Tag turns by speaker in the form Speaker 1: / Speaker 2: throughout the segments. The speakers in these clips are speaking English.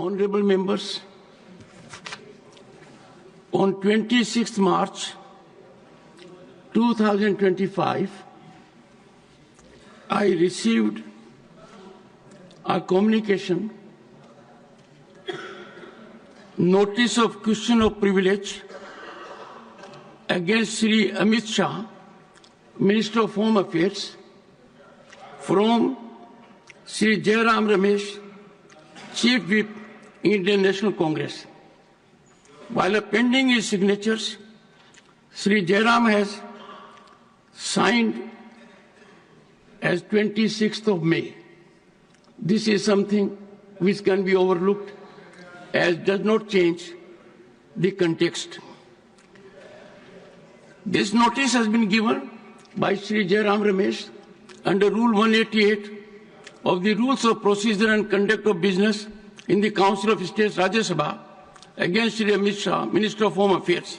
Speaker 1: Honorable members, on 26th March 2025, I received a communication, notice of question of privilege against Sri Amit Shah, Minister of Home Affairs, from Sri Jairam Ramesh, Chief Whip, Indian National Congress. While appending his signatures, Sri Jairam has signed as 26th of May. This is something which can be overlooked as does not change the context. This notice has been given by Sri Jairam Ramesh under Rule 188 of the Rules of Procedure and Conduct of Business in the Council of States Rajya Sabha against Sri Amit Shah, Minister of Home Affairs.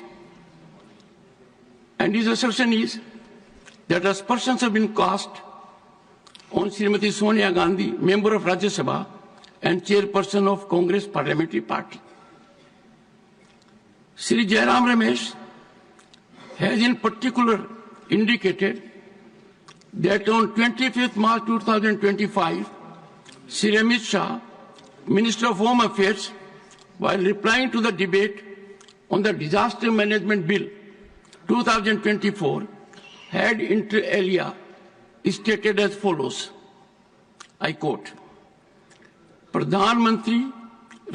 Speaker 1: And his assertion is that aspersions have been cast on Srimati Sonia Gandhi, member of Rajya Sabha and chairperson of Congress Parliamentary Party. Sri Jairam Ramesh has in particular indicated that on 25th March 2025, Sri Amit Shah, Minister of Home Affairs, while replying to the debate on the Disaster Management Bill 2024, had inter alia stated as follows, I quote, प्रधानमंत्री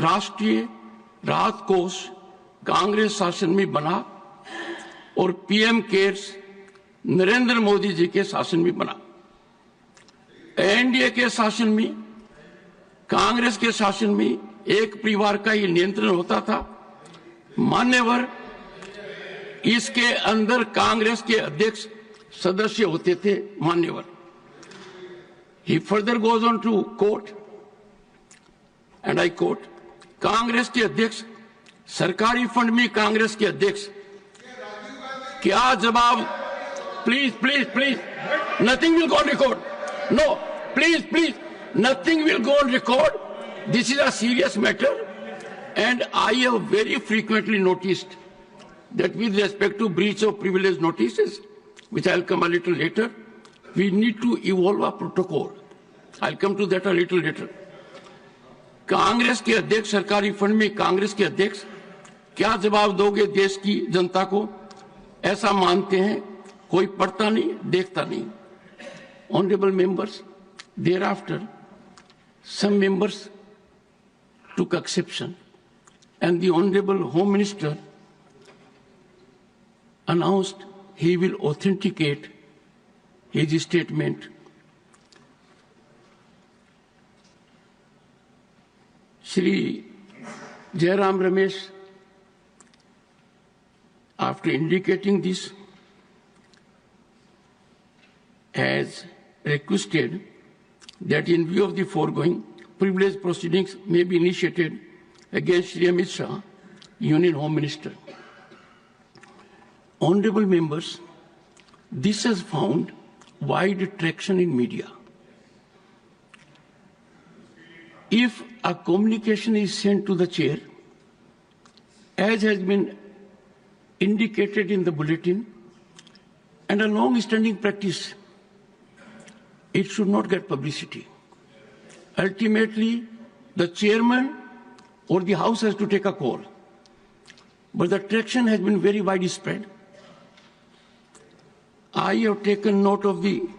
Speaker 1: राष्ट्रीय राहत कोष कांग्रेस शासन में बना और PM cares Narendra Modi ji के शासन में बना। एनडीए के शासन में, कांग्रेस के शासन में एक परिवार का ही नियंत्रण होता था। मान्यवर इसके अंदर कांग्रेस के अध्यक्ष सदस्य होते थे, मान्यवर। He further goes on to quote, and I quote, Congress के अध्यक्ष, सरकारी फंड में कांग्रेस के अध्यक्ष क्या जवाब, please, nothing will go on record. No, please, nothing will go on record. This is a serious matter, and I have very frequently noticed that with respect to breach of privilege notices, which I'll come a little later, we need to evolve a protocol. I'll come to that a little later. Congress के अध्यक्ष, सरकारी fund में कांग्रेस के अध्यक्ष क्या जवाब दोगे देश की जनता को, ऐसा मानते हैं, कोई पढ़ता नहीं, देखता नहीं. Honorable members, thereafter, some members took exception, and the Honorable Home Minister announced he will authenticate his statement. Shri Jairam Ramesh, after indicating this, has requested that in view of the foregoing, privilege proceedings may be initiated against Shri Amit Shah, Union Home Minister. Honorable members, this has found wide traction in media. If a communication is sent to the chair, as has been indicated in the bulletin, and a long-standing practice, it should not get publicity. Ultimately, the chairman or the House has to take a call. But the traction has been very widespread. I have taken note of the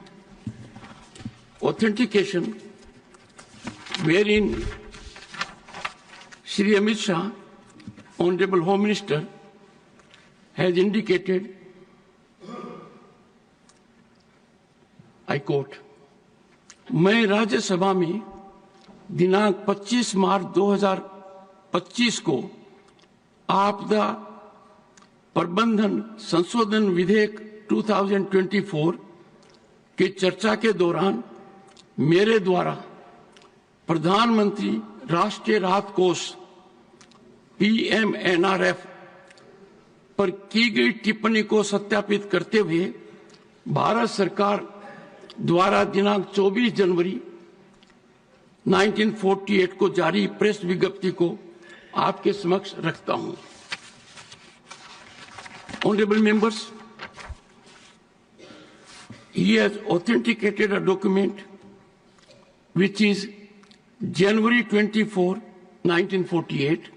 Speaker 1: authentication wherein Shri Amit Shah, Honorable Home Minister, has indicated, I quote, मैं राज्यसभा में दिनांक 25 मार्च 2025 को आपदा प्रबंधन संशोधन विधेयक 2024 की चर्चा के दौरान मेरे द्वारा प्रधानमंत्री राष्ट्रीय राहत कोष PMNRF पर की गई टिप्पणी को सत्यापित करते हुए भारत सरकार द्वारा दिनांक 24 जनवरी 1948 को जारी प्रेस विज्ञप्ति को आपके समक्ष रखता हूं। Honorable members, he has authenticated a document which is January 24, 1948,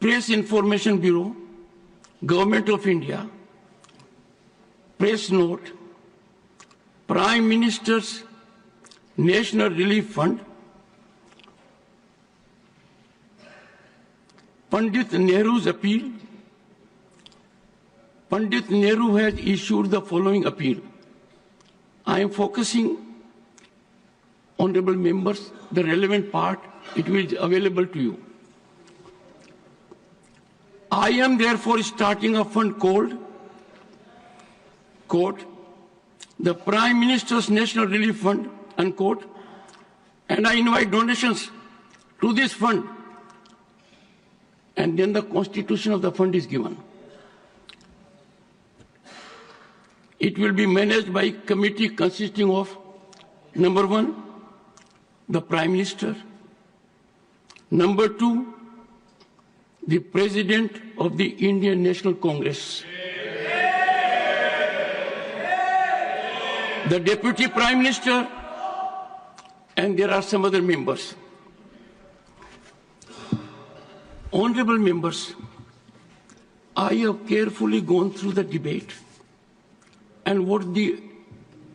Speaker 1: Press Information Bureau, Government of India, Press Note, Prime Minister's National Relief Fund, Pandit Nehru's appeal. Pandit Nehru has issued the following appeal. I am focusing, honorable members, the relevant part, it will be available to you. I am therefore starting a fund called, quote, the Prime Minister's National Relief Fund, unquote, and I invite donations to this fund. And then the constitution of the fund is given. It will be managed by a committee consisting of, number 1, the Prime Minister, number 2, the President of the Indian National Congress, the Deputy Prime Minister, and there are some other members. Honorable members, I have carefully gone through the debate and what the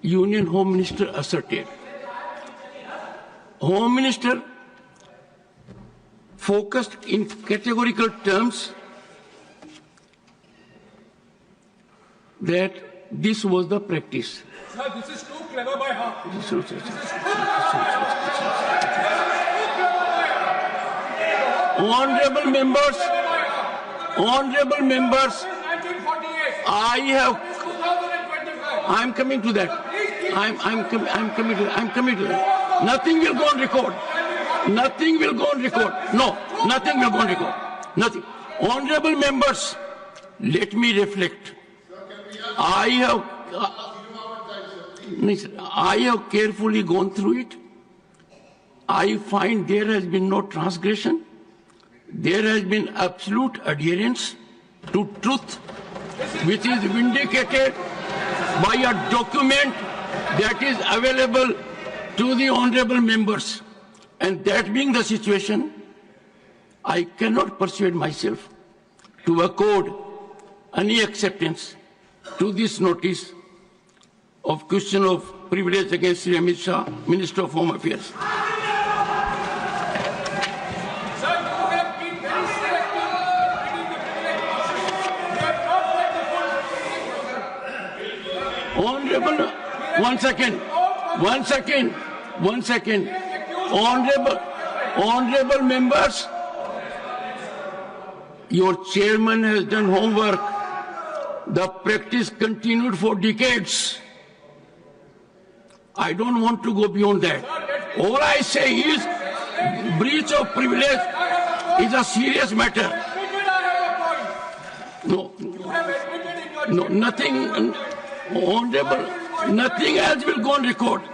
Speaker 1: Union Home Minister asserted. Home Minister focused in categorical terms that this was the practice.
Speaker 2: Sir, this is too clever by half.
Speaker 1: Honorable members, I'm coming to that. I'm coming to that. Nothing will go on record. Nothing will go on record. No, nothing will go on record. Nothing. Honorable members, let me reflect. I have carefully gone through it. I find there has been no transgression. There has been absolute adherence to truth, which is vindicated by a document that is available to the honorable members. And that being the situation, I cannot persuade myself to accord any acceptance to this notice of question of privilege against Sri Amit Shah, Minister of Home Affairs. Honorable, one second. Honorable members, your chairman has done homework. The practice continued for decades. I don't want to go beyond that. All I say is breach of privilege is a serious matter. No, nothing, honorable, nothing else will go on record.
Speaker 2: You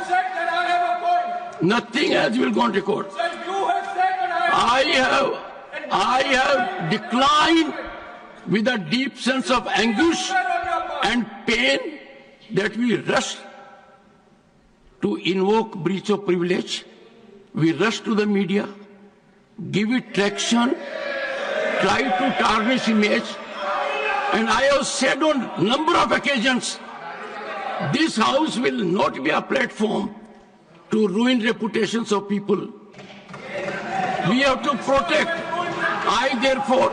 Speaker 2: said that I have a point.
Speaker 1: Nothing else will go on record.
Speaker 2: Sir, you have said that
Speaker 1: I have declined with a deep sense of anguish and pain that we rushed to invoke breach of privilege. We rushed to the media, give it traction, try to tarnish image. And I have said on a number of occasions, this house will not be a platform to ruin reputations of people. We have to protect. I therefore